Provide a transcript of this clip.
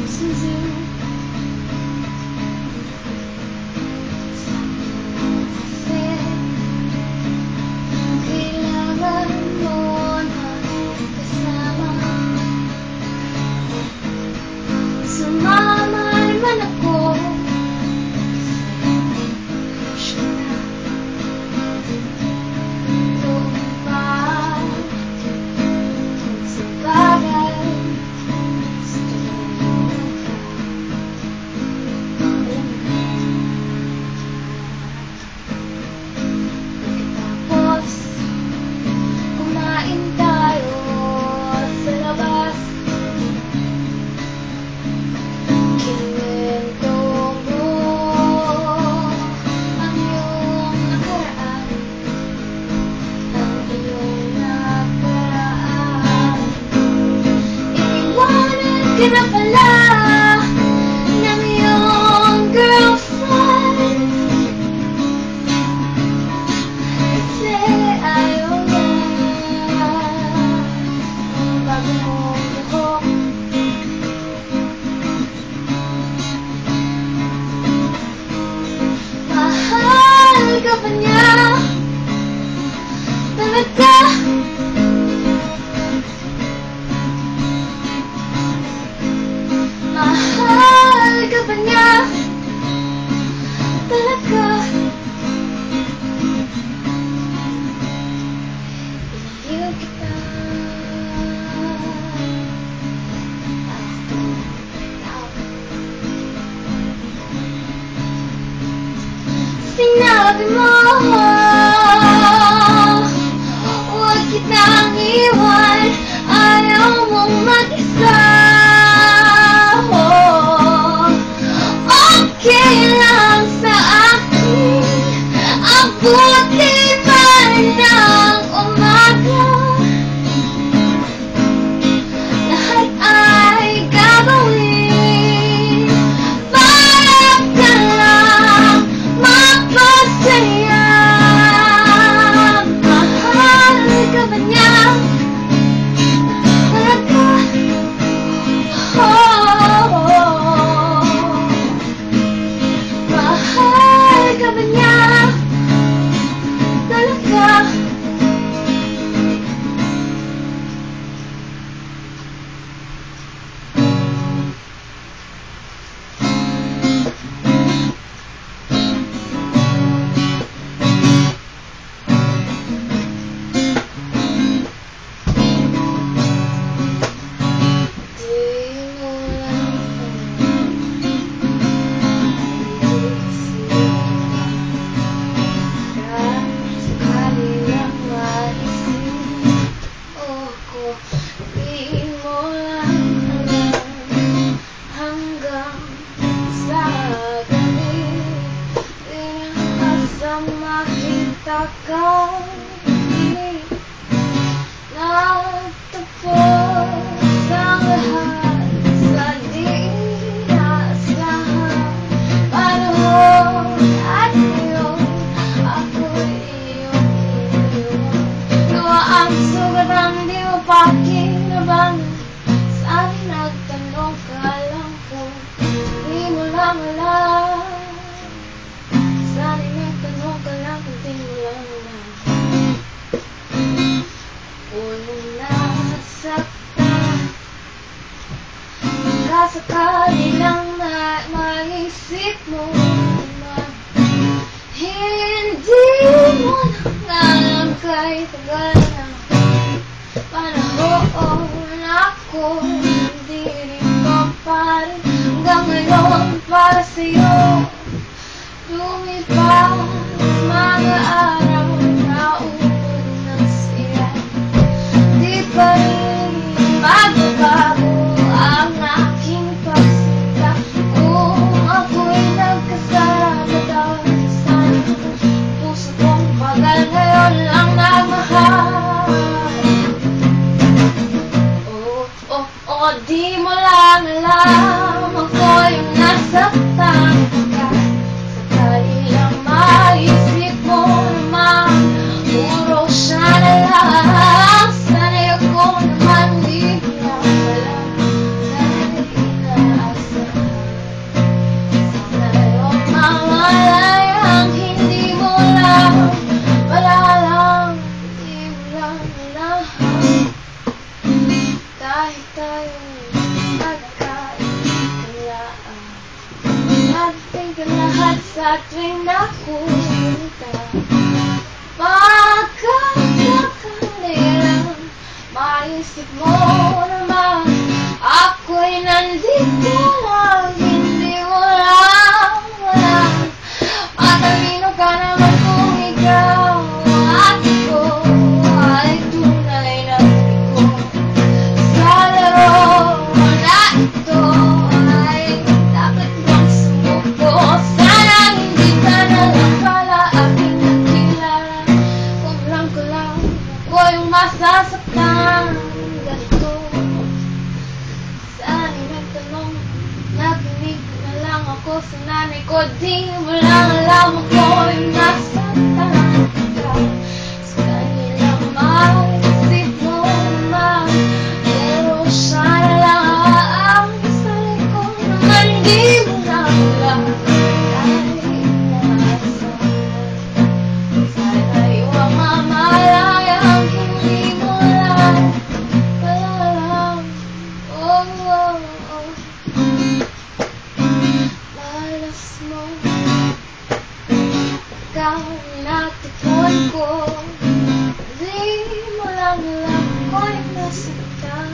misses you. Kailangan mo na kasama. Sumama naman ako. Ka na pala ng iyong girlfriend, kasi ayaw niya ang bagong buhok. Mahal ka ba niya talaga? Mahal ka ba niya talaga? Inihiw kita. Sinabi mo huwag kitang iwan, ayaw mong mag-isa. Kailang sa akin abuti pa ng umaga. Lahat ay gagawin para ka lang mapasaya. Mahal ka ba niya talaga? Mahal ka ba niya talaga? Makita ka nagtapos ang lahat sa di inaasahan panahon at ngayon ako'y iyong iniwan. Gawa ang sugat ang di mo pakinabangan. Sa'kin nagtanong ka lang kung di mo lang alam. Sa'kin nagtanong ka lang kung di mo lang alam. Unang nasaktan, kasakali lang na maisip mo naman. Hindi mo na alam kahit tagal na panahon ako. Hindi rin pa parin hanggang ngayon para sa'yo. Lumipas mga araw na ubod ng siya. Di pa rin magbabago ang aking pagsinta. Kung ako'y nagkasama daw sa puso kong pagal ngayon lang nagmahal. Di mo lang alam ako yung nasaktan ka. Sakali lang maisip mo naman puro siya na lang. Sana'y ako naman di mo lang alam. Sana'y inaas Sa tuwing nakunta pagkakakalilang maisip mo naman ako'y nandito lang, hindi mo lang matalino ka naman kung ikaw at ako ay tunay na ko sa laro na ito ay dapat bang sumuko. Sana hindi ka na lang pala aking nakilala, kulang ko lang ako yung masasaktan ganito. Sana'y nagtanong, nakinig na lang ako sa nanay ko, di mo lang alam ako yung nasaktan ka. Sa kanilang maisip mo naman, pero sana lang ang sa likod naman di mo na alam. Kahit nasa sana yung mamalayang hindi mo lang alam. Oh, oh, oh. Malas mo ikaw natikon ko, di mo lang alam ko'y nasaktan.